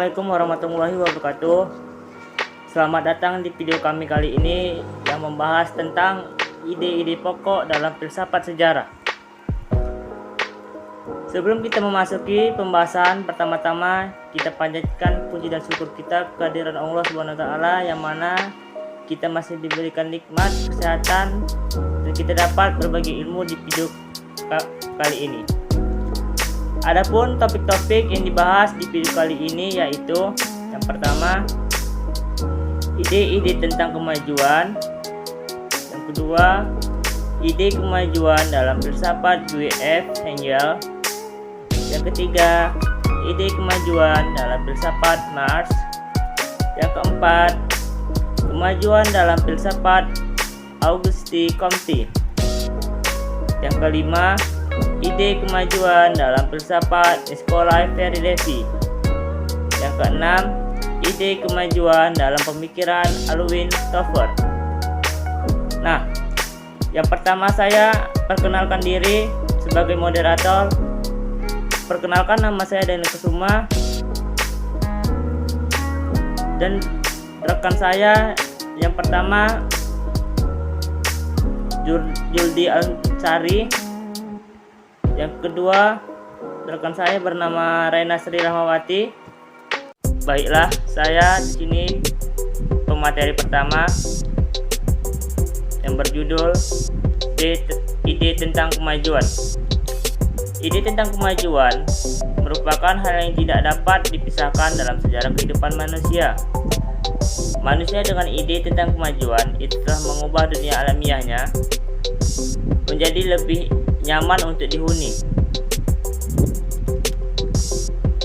Assalamualaikum warahmatullahi wabarakatuh. Selamat datang di video kami kali ini yang membahas tentang ide-ide pokok dalam filsafat sejarah. Sebelum kita memasuki pembahasan, pertama-tama kita panjatkan puji dan syukur kita kehadiran Allah SWT, yang mana kita masih diberikan nikmat kesehatan dan kita dapat berbagi ilmu di video kali ini. Adapun topik-topik yang dibahas di video kali ini yaitu yang pertama, ide-ide tentang kemajuan. Yang kedua, ide kemajuan dalam filsafat W.F. Hegel. Yang ketiga, ide kemajuan dalam filsafat Marx. Yang keempat, kemajuan dalam filsafat Auguste Comte. Yang kelima, ide kemajuan dalam filsafat Nikolai Ferredevi. Yang keenam, ide kemajuan dalam pemikiran Alwin Toffler. Nah, yang pertama saya perkenalkan diri sebagai moderator. Perkenalkan, nama saya Daniel Kusuma dan rekan saya yang pertama Juldi Ansari. Yang kedua, rekan saya bernama Raina Sri Rahmawati. Baiklah, saya di sini pemateri pertama yang berjudul ide tentang kemajuan. Ide tentang kemajuan merupakan hal yang tidak dapat dipisahkan dalam sejarah kehidupan manusia. Manusia dengan ide tentang kemajuan itu telah mengubah dunia alamiahnya menjadi lebih nyaman untuk dihuni.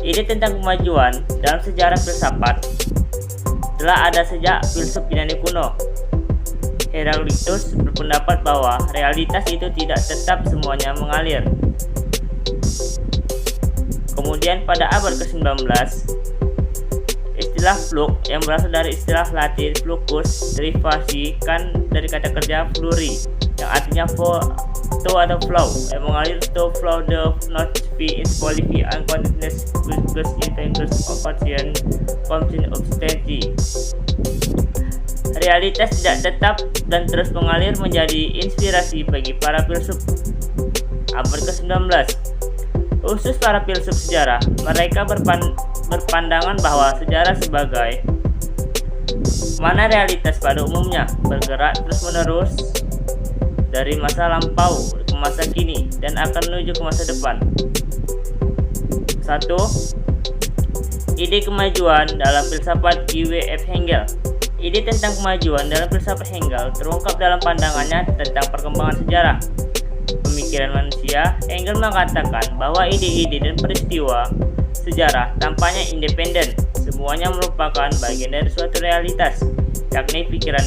Ide tentang kemajuan dalam sejarah filsafat telah ada sejak filsuf Yunani kuno. Heraklitus berpendapat bahwa realitas itu tidak tetap semuanya mengalir. Kemudian pada abad ke-19, istilah flux yang berasal dari istilah Latin flucus derivasikan dari kata kerja fluri yang artinya flow atau flow, yang mengalir to flow the not be is quality and continuous plus influence of function of state. Realitas tidak tetap dan terus mengalir menjadi inspirasi bagi para filsuf abad ke-19. Khusus para filsuf sejarah, mereka berpandangan bahwa sejarah sebagai mana realitas pada umumnya bergerak terus-menerus dari masa lampau ke masa kini dan akan menuju ke masa depan. 1. Ide kemajuan dalam filsafat W.F. Hegel. Ide tentang kemajuan dalam filsafat Hegel terungkap dalam pandangannya tentang perkembangan sejarah pemikiran manusia. Hegel mengatakan bahwa ide-ide dan peristiwa sejarah tampaknya independen, semuanya merupakan bagian dari suatu realitas, yakni pikiran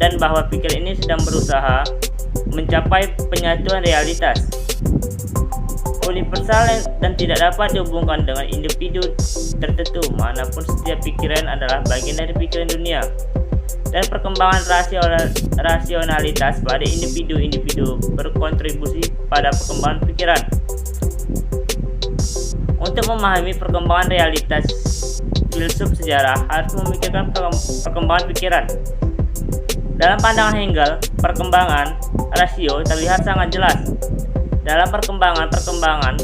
dan bahwa pikiran ini sedang berusaha mencapai penyatuan realitas universal dan tidak dapat dihubungkan dengan individu tertentu, manapun setiap pikiran adalah bagian dari pikiran dunia, dan perkembangan rasionalitas pada individu-individu berkontribusi pada perkembangan pikiran. Untuk memahami perkembangan realitas, filsuf sejarah harus memikirkan perkembangan pikiran. Dalam pandangan Hegel, perkembangan rasio terlihat sangat jelas. Dalam perkembangan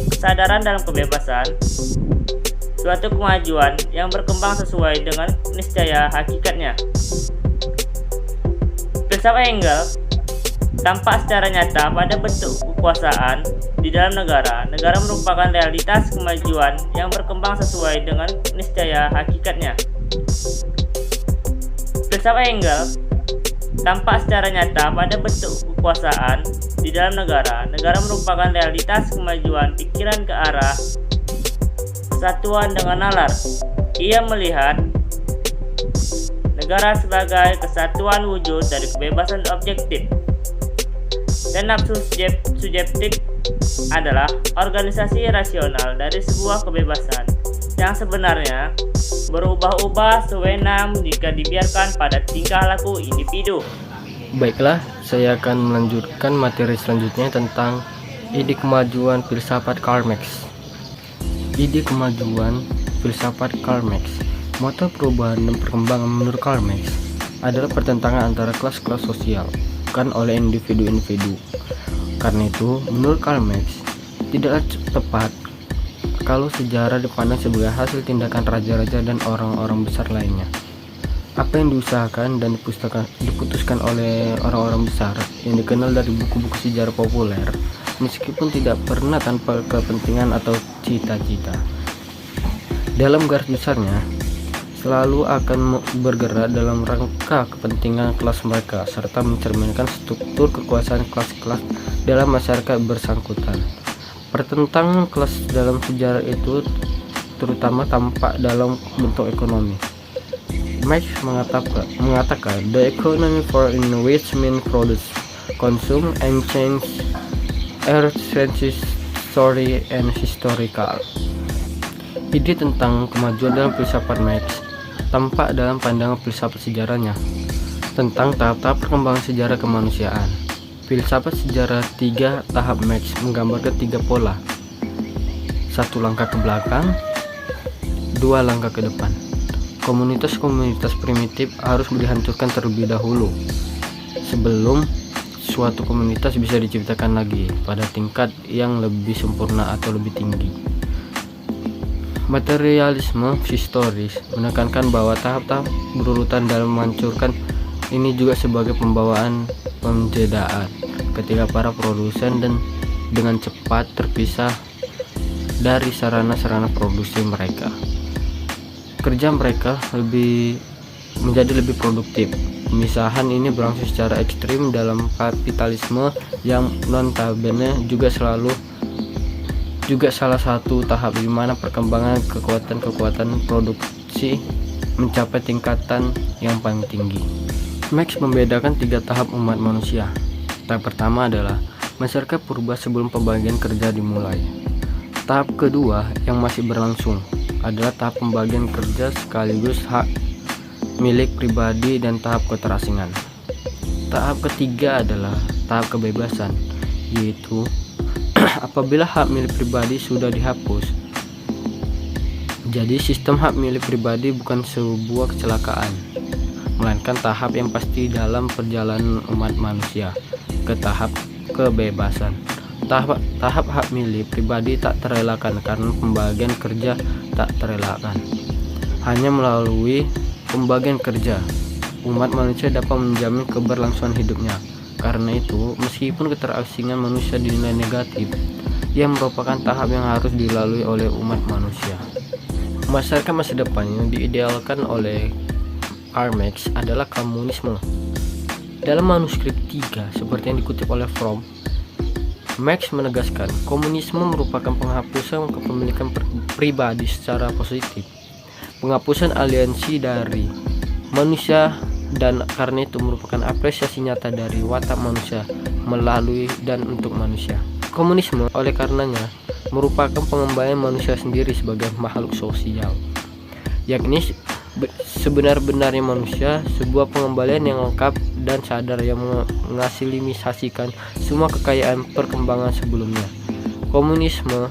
kesadaran dalam kebebasan, suatu kemajuan yang berkembang sesuai dengan niscaya hakikatnya. Filsafat Hegel tampak secara nyata pada bentuk kekuasaan di dalam negara. Negara merupakan realitas kemajuan yang berkembang sesuai dengan niscaya hakikatnya. Filsafat Hegel tampak secara nyata pada bentuk kekuasaan di dalam negara. Negara merupakan realitas kemajuan pikiran ke arah kesatuan dengan nalar. Ia melihat negara sebagai kesatuan wujud dari kebebasan objektif, dan nafsu subjektif adalah organisasi rasional dari sebuah kebebasan yang sebenarnya berubah-ubah sewenang jika dibiarkan pada tingkah laku individu. Baiklah, saya akan melanjutkan materi selanjutnya tentang ide kemajuan filsafat Karl Marx. Ide kemajuan filsafat Karl Marx. Motor perubahan dan perkembangan menurut Karl Marx adalah pertentangan antara kelas-kelas sosial, bukan oleh individu-individu. Karena itu, menurut Karl Marx, tidaklah tepat kalau sejarah dipandang sebagai hasil tindakan raja-raja dan orang-orang besar lainnya. Apa yang diusahakan dan diputuskan oleh orang-orang besar yang dikenal dari buku-buku sejarah populer, meskipun tidak pernah tanpa kepentingan atau cita-cita. Dalam garis besarnya, selalu akan bergerak dalam rangka kepentingan kelas mereka, serta mencerminkan struktur kekuasaan kelas-kelas dalam masyarakat bersangkutan. Pertentangan kelas dalam sejarah itu terutama tampak dalam bentuk ekonomi. Marx mengatakan the economy for in which men produce, consume, and change are story and historical. Ide tentang kemajuan dalam filsafat Marx tampak dalam pandangan filsafat sejarahnya tentang tahap-tahap perkembangan sejarah kemanusiaan. Filsafat sejarah 3 tahap Marx menggambarkan 3 pola: 1 langkah ke belakang, 2 langkah ke depan. Komunitas-komunitas primitif harus dihancurkan terlebih dahulu sebelum suatu komunitas bisa diciptakan lagi pada tingkat yang lebih sempurna atau lebih tinggi. Materialisme historis menekankan bahwa tahap-tahap berurutan dalam menghancurkan ini juga sebagai pembawaan penjedaan ketika para produsen dan dengan cepat terpisah dari sarana-sarana produksi mereka. Kerja mereka menjadi lebih produktif. Pemisahan ini berlangsung secara ekstrim dalam kapitalisme yang notabene juga salah satu tahap di mana perkembangan kekuatan produksi mencapai tingkatan yang paling tinggi. Marx membedakan 3 tahap umat manusia. Tahap pertama adalah masyarakat purba sebelum pembagian kerja dimulai. Tahap kedua yang masih berlangsung adalah tahap pembagian kerja sekaligus hak milik pribadi dan tahap keterasingan. Tahap ketiga adalah tahap kebebasan, yaitu apabila hak milik pribadi sudah dihapus. Jadi sistem hak milik pribadi bukan sebuah kecelakaan, melainkan tahap yang pasti dalam perjalanan umat manusia ke tahap kebebasan. Tahap hak milik pribadi tak terelakkan karena pembagian kerja tak terelakkan. Hanya melalui pembagian kerja, umat manusia dapat menjamin keberlangsungan hidupnya. Karena itu, meskipun keterasingan manusia dinilai negatif, ia merupakan tahap yang harus dilalui oleh umat manusia. Masyarakat masa depan yang diidealkan oleh Karl Marx adalah komunisme. Dalam manuskrip 3, seperti yang dikutip oleh Fromm, Marx menegaskan komunisme merupakan penghapusan kepemilikan pribadi secara positif, penghapusan aliansi dari manusia, dan karena itu merupakan apresiasi nyata dari watak manusia melalui dan untuk manusia. Komunisme oleh karenanya merupakan pengembalian manusia sendiri sebagai makhluk sosial, yakni sebenar-benarnya manusia, sebuah pengembalian yang lengkap dan sadar yang mengasimisasikan semua kekayaan perkembangan sebelumnya. Komunisme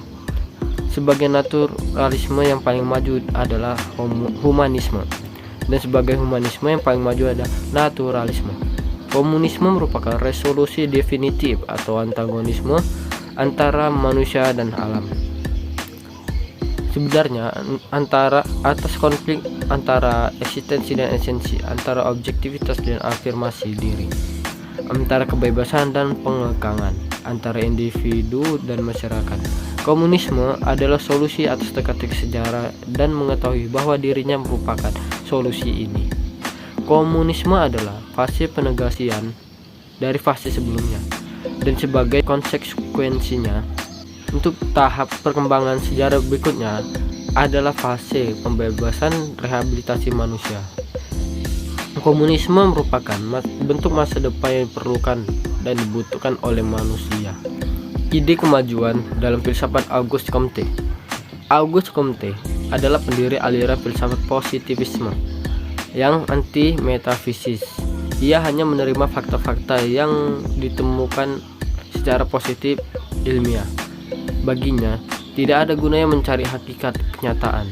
sebagai naturalisme yang paling maju adalah humanisme, dan sebagai humanisme yang paling maju adalah naturalisme. Komunisme merupakan resolusi definitif atau antagonisme antara manusia dan alam. Sebenarnya atas konflik antara eksistensi dan esensi, antara objektivitas dan afirmasi diri, antara kebebasan dan pengekangan, antara individu dan masyarakat. Komunisme adalah solusi atas teka-teki sejarah dan mengetahui bahwa dirinya merupakan solusi ini. Komunisme adalah fase penegasian dari fase sebelumnya, dan sebagai konsekuensinya untuk tahap perkembangan sejarah berikutnya adalah fase pembebasan rehabilitasi manusia. Komunisme merupakan bentuk masa depan yang diperlukan dan dibutuhkan oleh manusia. Ide kemajuan dalam filsafat Auguste Comte. Auguste Comte adalah pendiri aliran filsafat positivisme yang anti metafisis. Ia hanya menerima fakta-fakta yang ditemukan secara positif ilmiah. Baginya, tidak ada gunanya mencari hakikat kenyataan.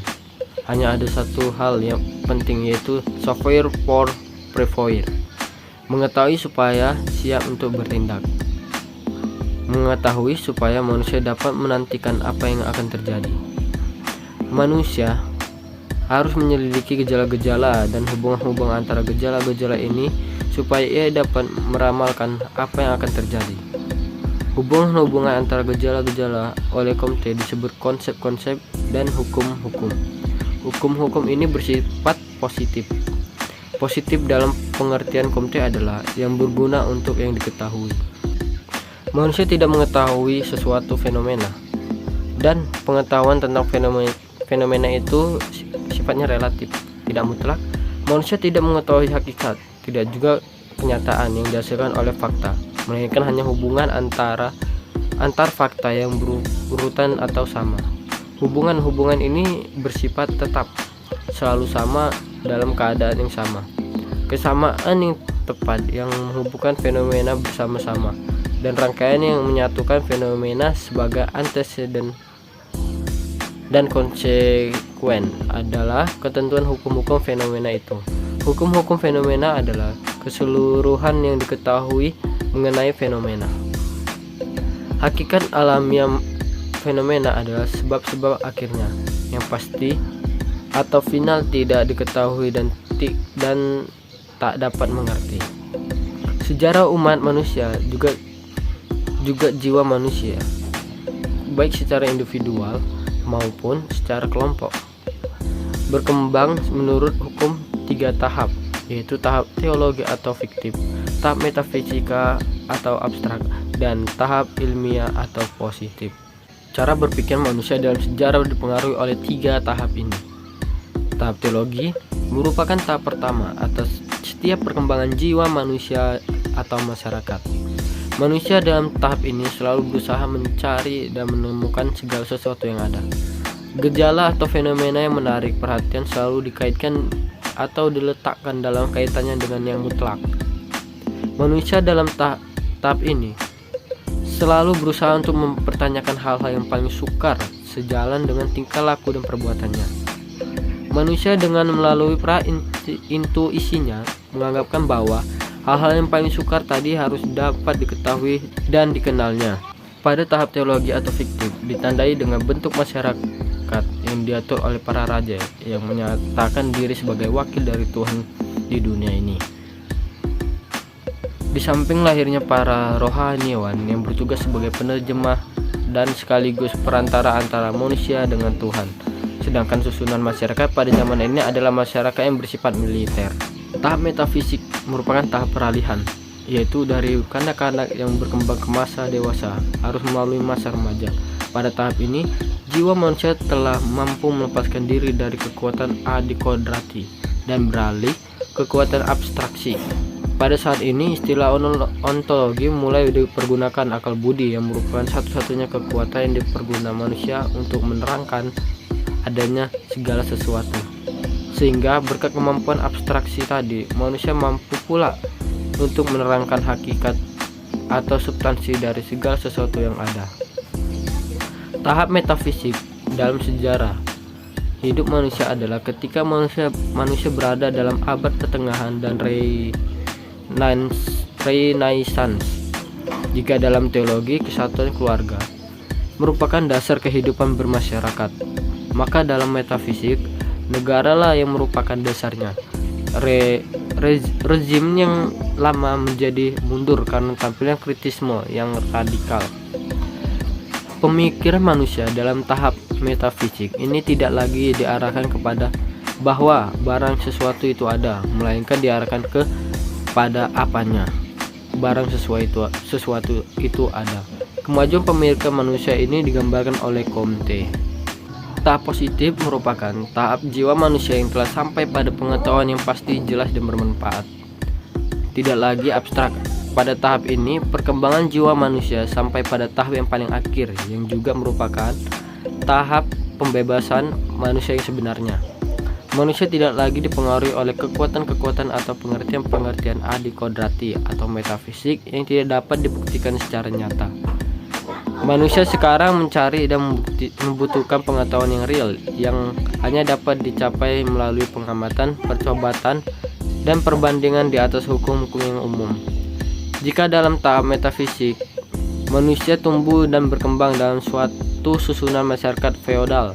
hanya ada satu hal yang penting, yaitu savoir pour prévoir, mengetahui supaya siap untuk bertindak, mengetahui supaya manusia dapat menantikan apa yang akan terjadi. Manusia harus menyelidiki gejala-gejala dan hubungan-hubungan antara gejala-gejala ini supaya ia dapat meramalkan apa yang akan terjadi. Hubungan-hubungan antara gejala-gejala oleh Comte disebut konsep-konsep dan hukum-hukum. Hukum-hukum ini bersifat positif. Positif dalam pengertian Comte adalah yang berguna untuk yang diketahui. Manusia tidak mengetahui sesuatu fenomena, dan pengetahuan tentang fenomena itu sifatnya relatif, tidak mutlak. Manusia tidak mengetahui hakikat, tidak juga kenyataan yang dihasilkan oleh fakta, melainkan hanya hubungan antar fakta yang berurutan atau sama. Hubungan-hubungan ini bersifat tetap, selalu sama dalam keadaan yang sama. Kesamaan yang tepat yang menghubungkan fenomena bersama-sama, dan rangkaian yang menyatukan fenomena sebagai anteseden dan konsekuen adalah ketentuan hukum-hukum fenomena itu. Hukum-hukum fenomena adalah keseluruhan yang diketahui mengenai fenomena. Hakikat alamiah fenomena adalah sebab-sebab akhirnya yang pasti atau final tidak diketahui dan tak dapat mengerti. Sejarah umat manusia juga jiwa manusia, baik secara individual maupun secara kelompok, berkembang menurut hukum 3 tahap, yaitu tahap teologi atau fiktif, tahap metafisika atau abstrak, dan tahap ilmiah atau positif. Cara berpikir manusia dalam sejarah dipengaruhi oleh 3 tahap ini. Tahap teologi merupakan tahap pertama atas setiap perkembangan jiwa manusia atau masyarakat. Manusia dalam tahap ini selalu berusaha mencari dan menemukan segala sesuatu yang ada. Gejala atau fenomena yang menarik perhatian selalu dikaitkan atau diletakkan dalam kaitannya dengan yang mutlak. Manusia dalam tahap ini selalu berusaha untuk mempertanyakan hal-hal yang paling sukar sejalan dengan tingkah laku dan perbuatannya. Manusia dengan melalui intuisinya menganggapkan bahwa hal-hal yang paling sukar tadi harus dapat diketahui dan dikenalnya. Pada tahap teologi atau fiktif ditandai dengan bentuk masyarakat yang diatur oleh para raja yang menyatakan diri sebagai wakil dari Tuhan di dunia ini. Di samping lahirnya para rohaniawan yang bertugas sebagai penerjemah dan sekaligus perantara antara manusia dengan Tuhan. Sedangkan susunan masyarakat pada zaman ini adalah masyarakat yang bersifat militer. Tahap metafisik merupakan tahap peralihan, yaitu dari kanak-kanak yang berkembang ke masa dewasa harus melalui masa remaja. Pada tahap ini, jiwa manusia telah mampu melepaskan diri dari kekuatan adikodrati dan beralih ke kekuatan abstraksi. Pada saat ini, istilah ontologi mulai dipergunakan akal budi yang merupakan satu-satunya kekuatan yang dipergunakan manusia untuk menerangkan adanya segala sesuatu. Sehingga berkat kemampuan abstraksi tadi, manusia mampu pula untuk menerangkan hakikat atau substansi dari segala sesuatu yang ada. Tahap metafisik dalam sejarah hidup manusia adalah ketika manusia berada dalam abad pertengahan dan Renaissance. Jika dalam teologi kesatuan keluarga merupakan dasar kehidupan bermasyarakat, maka dalam metafisik negaralah yang merupakan dasarnya. Rezim yang lama menjadi mundur karena tampilan kritisme yang radikal. Pemikiran manusia dalam tahap metafisik ini tidak lagi diarahkan kepada bahwa barang sesuatu itu ada, melainkan diarahkan kepada apanya barang sesuatu itu ada. Kemajuan pemikiran manusia ini digambarkan oleh Comte. Tahap positif merupakan tahap jiwa manusia yang telah sampai pada pengetahuan yang pasti, jelas, dan bermanfaat. Tidak lagi abstrak. Pada tahap ini, perkembangan jiwa manusia sampai pada tahap yang paling akhir, yang juga merupakan tahap pembebasan manusia yang sebenarnya. Manusia tidak lagi dipengaruhi oleh kekuatan-kekuatan atau pengertian-pengertian adikodrati atau metafisik yang tidak dapat dibuktikan secara nyata. Manusia sekarang mencari dan membutuhkan pengetahuan yang real yang hanya dapat dicapai melalui pengamatan, percobaan, dan perbandingan di atas hukum-hukum yang umum. Jika dalam tahap metafisik, manusia tumbuh dan berkembang dalam suatu susunan masyarakat feodal,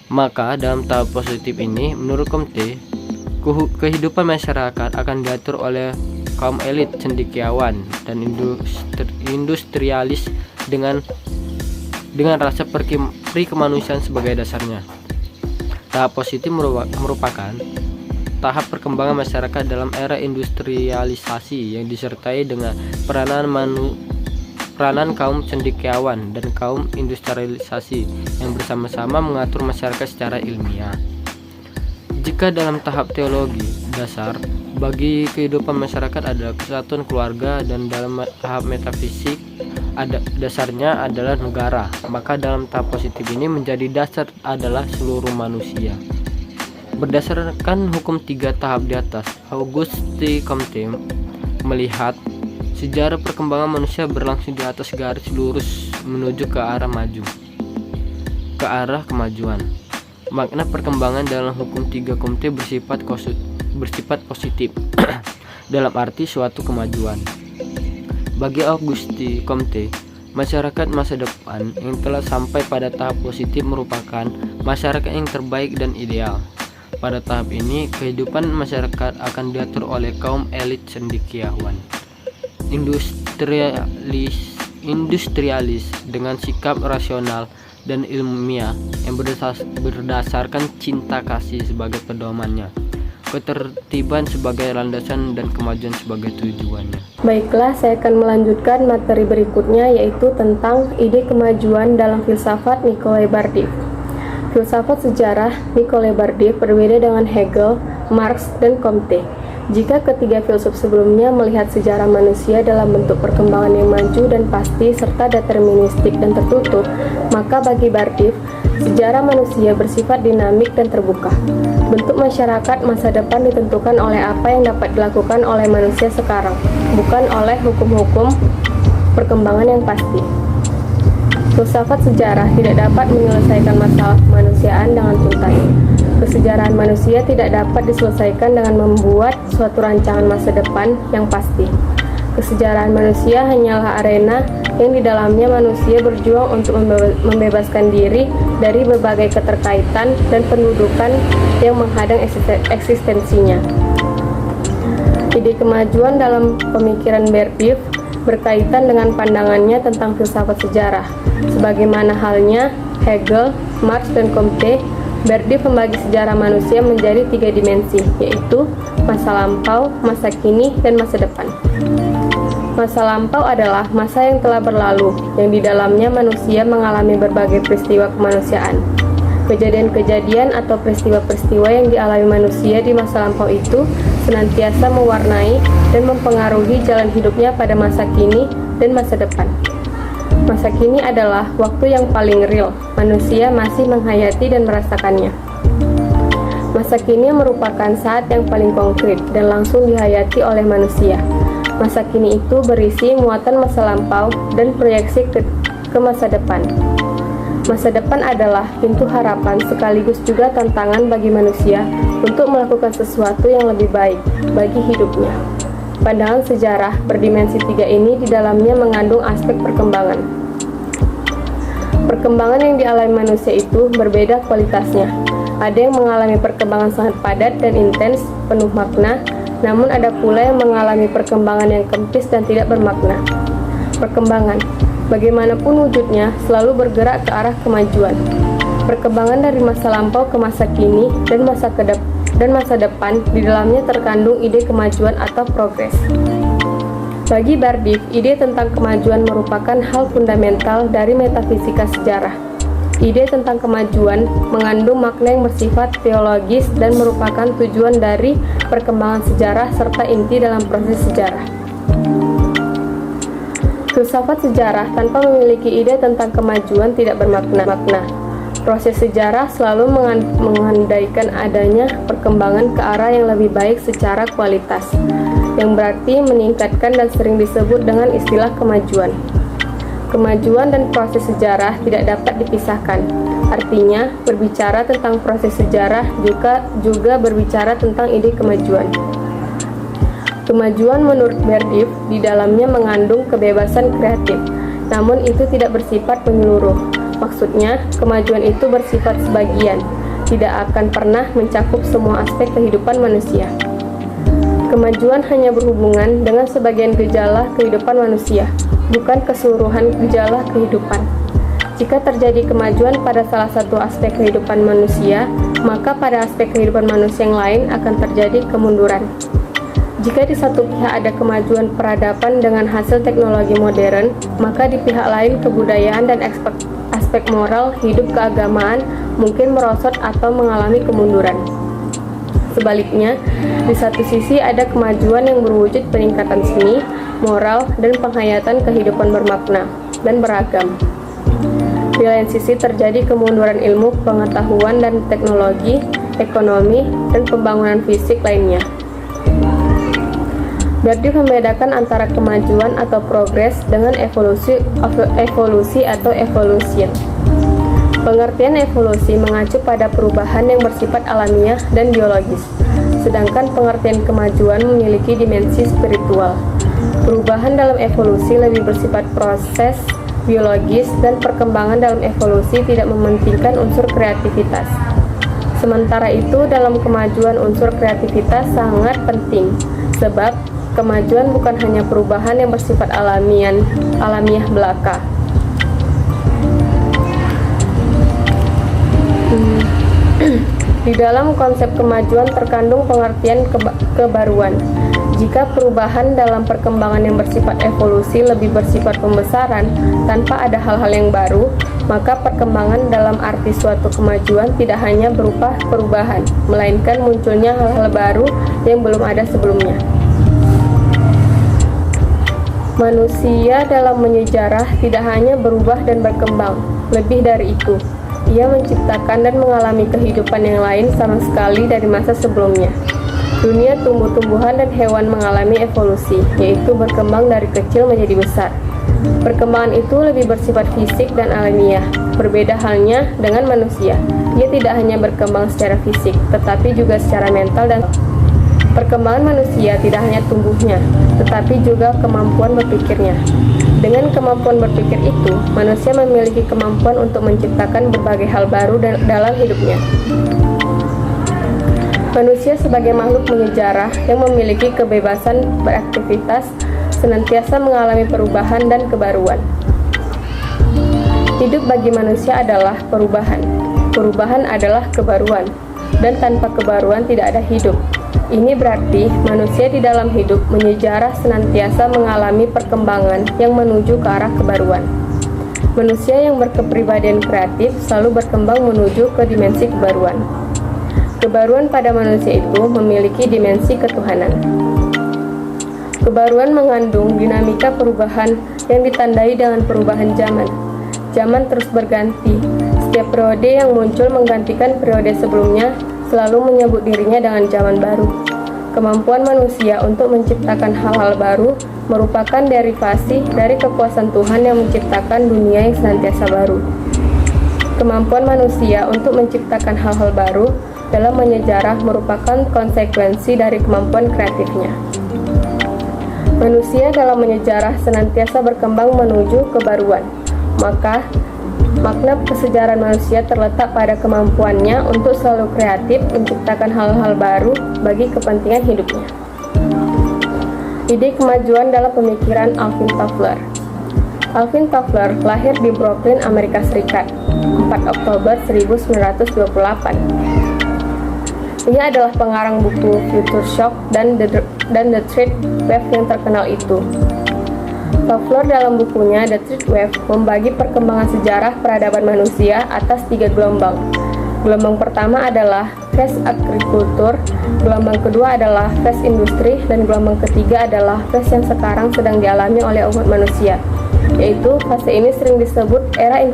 maka dalam tahap positif ini, menurut Comte, kehidupan masyarakat akan diatur oleh kaum elit cendekiawan dan industrialis dengan rasa kemanusiaan sebagai dasarnya. Tahap positif merupakan tahap perkembangan masyarakat dalam era industrialisasi yang disertai dengan peranan kaum cendekiawan dan kaum industrialisasi yang bersama-sama mengatur masyarakat secara ilmiah. Jika dalam tahap teologi dasar, bagi kehidupan masyarakat adalah kesatuan keluarga, dan dalam tahap metafisik dasarnya adalah negara, maka dalam tahap positif ini menjadi dasar adalah seluruh manusia. Berdasarkan hukum 3 tahap di atas, Auguste Comte melihat sejarah perkembangan manusia berlangsung di atas garis lurus menuju ke arah kemajuan. Makna perkembangan dalam hukum 3 Comte bersifat positif dalam arti suatu kemajuan. Bagi Auguste Comte, masyarakat masa depan yang telah sampai pada tahap positif merupakan masyarakat yang terbaik dan ideal. Pada tahap ini, kehidupan masyarakat akan diatur oleh kaum elit cendekiawan, industrialis dengan sikap rasional dan ilmiah yang berdasarkan cinta kasih sebagai pedomannya, ketertiban sebagai landasan, dan kemajuan sebagai tujuannya. Baiklah, saya akan melanjutkan materi berikutnya, yaitu tentang ide kemajuan dalam filsafat Nikolai Berdyaev. Filsafat sejarah Nikolai Berdyaev berbeda dengan Hegel, Marx, dan Comte. Jika ketiga filsuf sebelumnya melihat sejarah manusia dalam bentuk perkembangan yang maju dan pasti serta deterministik dan tertutup, maka bagi Berdyaev, sejarah manusia bersifat dinamik dan terbuka. Bentuk masyarakat masa depan ditentukan oleh apa yang dapat dilakukan oleh manusia sekarang, bukan oleh hukum-hukum perkembangan yang pasti. Filsafat sejarah tidak dapat menyelesaikan masalah kemanusiaan dengan tuntas. Kesejarahan manusia tidak dapat diselesaikan dengan membuat suatu rancangan masa depan yang pasti. Kesejarahan manusia hanyalah arena yang di dalamnya manusia berjuang untuk membebaskan diri dari berbagai keterkaitan dan pendudukan yang menghadang eksistensinya. Ide kemajuan dalam pemikiran Berdyaev berkaitan dengan pandangannya tentang filsafat sejarah. Sebagaimana halnya Hegel, Marx, dan Comte, Berdyaev membagi sejarah manusia menjadi 3 dimensi, yaitu masa lampau, masa kini, dan masa depan. Masa lampau adalah masa yang telah berlalu, yang di dalamnya manusia mengalami berbagai peristiwa kemanusiaan. Kejadian-kejadian atau peristiwa-peristiwa yang dialami manusia di masa lampau itu senantiasa mewarnai dan mempengaruhi jalan hidupnya pada masa kini dan masa depan. Masa kini adalah waktu yang paling real, manusia masih menghayati dan merasakannya. Masa kini merupakan saat yang paling konkret dan langsung dihayati oleh manusia. Masa kini itu berisi muatan masa lampau dan proyeksi ke masa depan. Masa depan adalah pintu harapan sekaligus juga tantangan bagi manusia untuk melakukan sesuatu yang lebih baik bagi hidupnya. Pandangan sejarah berdimensi 3 ini di dalamnya mengandung aspek perkembangan. Perkembangan yang dialami manusia itu berbeda kualitasnya. Ada yang mengalami perkembangan sangat padat dan intens, penuh makna, namun ada pula yang mengalami perkembangan yang kempis dan tidak bermakna. Perkembangan, bagaimanapun wujudnya, selalu bergerak ke arah kemajuan. Perkembangan dari masa lampau ke masa kini dan masa depan di dalamnya terkandung ide kemajuan atau progres. Bagi Berdyaev, ide tentang kemajuan merupakan hal fundamental dari metafisika sejarah. Ide tentang kemajuan mengandung makna yang bersifat teologis dan merupakan tujuan dari perkembangan sejarah serta inti dalam proses sejarah. Filsafat sejarah tanpa memiliki ide tentang kemajuan tidak bermakna. Proses sejarah selalu mengandaikan adanya perkembangan ke arah yang lebih baik secara kualitas, yang berarti meningkatkan dan sering disebut dengan istilah kemajuan. Kemajuan dan proses sejarah tidak dapat dipisahkan. Artinya, berbicara tentang proses sejarah juga berbicara tentang ide kemajuan. Kemajuan menurut Berdiev di dalamnya mengandung kebebasan kreatif, namun itu tidak bersifat menyeluruh. Maksudnya, kemajuan itu bersifat sebagian, tidak akan pernah mencakup semua aspek kehidupan manusia. Kemajuan hanya berhubungan dengan sebagian gejala kehidupan manusia, bukan keseluruhan gejala kehidupan. Jika terjadi kemajuan pada salah satu aspek kehidupan manusia, maka pada aspek kehidupan manusia yang lain akan terjadi kemunduran. Jika di satu pihak ada kemajuan peradaban dengan hasil teknologi modern, maka di pihak lain kebudayaan dan aspek moral hidup keagamaan mungkin merosot atau mengalami kemunduran. Sebaliknya, di satu sisi ada kemajuan yang berwujud peningkatan seni, moral, dan penghayatan kehidupan bermakna dan beragam. Di lain sisi terjadi kemunduran ilmu, pengetahuan, dan teknologi, ekonomi, dan pembangunan fisik lainnya. Berdiev membedakan antara kemajuan atau progres dengan evolusi atau evolution. Pengertian evolusi mengacu pada perubahan yang bersifat alamiah dan biologis, sedangkan pengertian kemajuan memiliki dimensi spiritual. Perubahan dalam evolusi lebih bersifat proses biologis dan perkembangan dalam evolusi tidak mementingkan unsur kreativitas. Sementara itu, dalam kemajuan unsur kreativitas sangat penting, sebab kemajuan bukan hanya perubahan yang bersifat alamiah belaka. Di dalam konsep kemajuan terkandung pengertian kebaruan. Jika perubahan dalam perkembangan yang bersifat evolusi lebih bersifat pembesaran tanpa ada hal-hal yang baru, maka perkembangan dalam arti suatu kemajuan tidak hanya berupa perubahan, melainkan munculnya hal-hal baru yang belum ada sebelumnya. Manusia dalam menyejarah tidak hanya berubah dan berkembang, lebih dari itu. Ia menciptakan dan mengalami kehidupan yang lain sama sekali dari masa sebelumnya. Dunia tumbuh-tumbuhan dan hewan mengalami evolusi, yaitu berkembang dari kecil menjadi besar. Perkembangan itu lebih bersifat fisik dan alamiah. Berbeda halnya dengan manusia. Ia tidak hanya berkembang secara fisik, tetapi juga secara mental dan perkembangan manusia tidak hanya tumbuhnya, tetapi juga kemampuan berpikirnya. Dengan kemampuan berpikir itu, manusia memiliki kemampuan untuk menciptakan berbagai hal baru dalam hidupnya. Manusia sebagai makhluk menyejarah yang memiliki kebebasan beraktivitas senantiasa mengalami perubahan dan kebaruan. Hidup bagi manusia adalah perubahan. Perubahan adalah kebaruan, dan tanpa kebaruan tidak ada hidup. Ini berarti manusia di dalam hidup menyejarah senantiasa mengalami perkembangan yang menuju ke arah kebaruan. Manusia yang berkepribadian kreatif selalu berkembang menuju ke dimensi kebaruan. Kebaruan pada manusia itu memiliki dimensi ketuhanan. Kebaruan mengandung dinamika perubahan yang ditandai dengan perubahan zaman. Zaman terus berganti. Setiap periode yang muncul menggantikan periode sebelumnya selalu menyebut dirinya dengan zaman baru. Kemampuan manusia untuk menciptakan hal-hal baru merupakan derivasi dari kekuasaan Tuhan yang menciptakan dunia yang senantiasa baru. Kemampuan manusia untuk menciptakan hal-hal baru dalam menyejarah merupakan konsekuensi dari kemampuan kreatifnya. Manusia dalam menyejarah senantiasa berkembang menuju kebaruan. Maka makna kesejarahan manusia terletak pada kemampuannya untuk selalu kreatif menciptakan hal-hal baru bagi kepentingan hidupnya. Ide kemajuan dalam pemikiran Alvin Toffler. Alvin Toffler lahir di Brooklyn, Amerika Serikat, 4 Oktober 1928. Ia adalah pengarang buku Future Shock dan The Third Wave yang terkenal itu. Toffler dalam bukunya The Third Wave membagi perkembangan sejarah peradaban manusia atas 3 gelombang. Gelombang pertama adalah fase agrikultur, gelombang kedua adalah fase industri, dan gelombang ketiga adalah fase yang sekarang sedang dialami oleh umat manusia, yaitu fase ini sering disebut era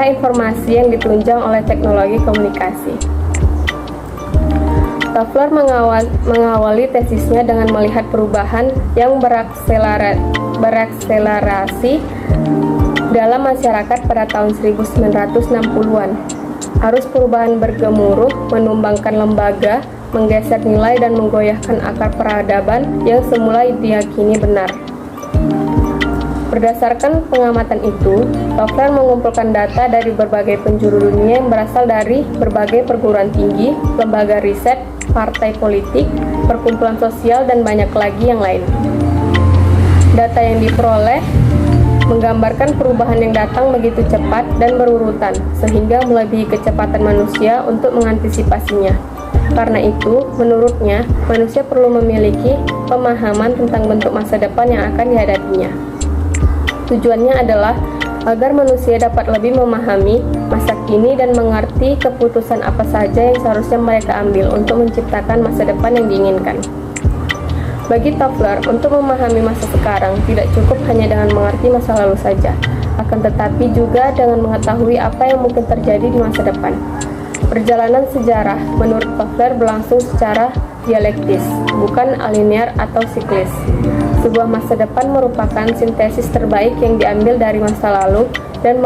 informasi yang ditunjang oleh teknologi komunikasi. Toffler mengawali tesisnya dengan melihat perubahan yang berakselerasi dalam masyarakat pada tahun 1960-an. Arus perubahan bergemuruh, menumbangkan lembaga, menggeser nilai dan menggoyahkan akar peradaban yang semula diyakini benar. Berdasarkan pengamatan itu, Toffler mengumpulkan data dari berbagai penjuru dunia yang berasal dari berbagai perguruan tinggi, lembaga riset, partai politik, perkumpulan sosial, dan banyak lagi yang lain. Data yang diperoleh menggambarkan perubahan yang datang begitu cepat dan berurutan, sehingga melebihi kecepatan manusia untuk mengantisipasinya. Karena itu, menurutnya, manusia perlu memiliki pemahaman tentang bentuk masa depan yang akan dihadapinya. Tujuannya adalah agar manusia dapat lebih memahami masa kini dan mengerti keputusan apa saja yang seharusnya mereka ambil untuk menciptakan masa depan yang diinginkan. Bagi Toffler, untuk memahami masa sekarang tidak cukup hanya dengan mengerti masa lalu saja, akan tetapi juga dengan mengetahui apa yang mungkin terjadi di masa depan. Perjalanan sejarah menurut Toffler berlangsung secara dialektis, bukan alinear atau siklis. Sebuah masa depan merupakan sintesis terbaik yang diambil dari masa lalu dan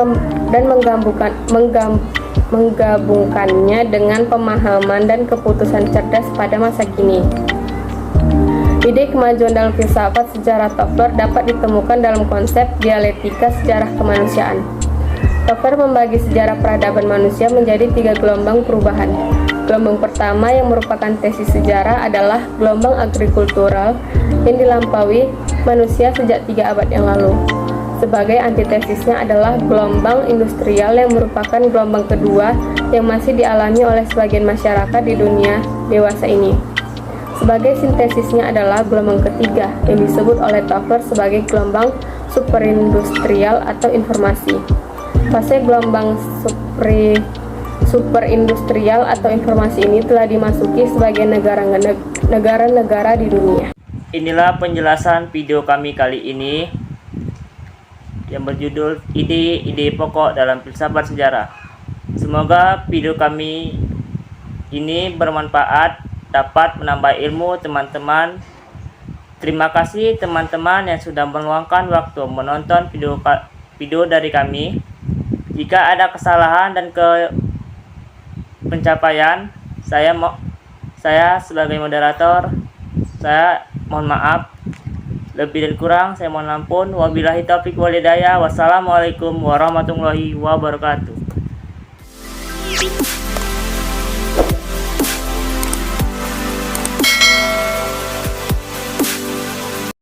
menggabungkannya dengan pemahaman dan keputusan cerdas pada masa kini. Ide kemajuan dalam filsafat sejarah Toffler dapat ditemukan dalam konsep dialektika sejarah kemanusiaan. Toffler membagi sejarah peradaban manusia menjadi 3 gelombang perubahan. Gelombang pertama yang merupakan tesis sejarah adalah gelombang agrikultural yang dilampaui manusia sejak 3 abad yang lalu. Sebagai antitesisnya adalah gelombang industrial yang merupakan gelombang kedua yang masih dialami oleh sebagian masyarakat di dunia dewasa ini. Sebagai sintesisnya adalah gelombang ketiga yang disebut oleh Toffler sebagai gelombang superindustrial atau informasi. Fase gelombang superindustrial atau informasi ini telah dimasuki sebagian negara-negara di dunia. Inilah penjelasan video kami kali ini yang berjudul Ide-ide pokok dalam filsafat sejarah. Semoga video kami ini bermanfaat, dapat menambah ilmu teman-teman. Terima kasih teman-teman yang sudah meluangkan waktu menonton video dari kami. Jika ada kesalahan dan pencapaian, saya sebagai moderator, saya mohon maaf. Lebih dan kurang saya mohon ampun. Wabillahi taufiq wal hidayah. Wassalamualaikum warahmatullahi wabarakatuh.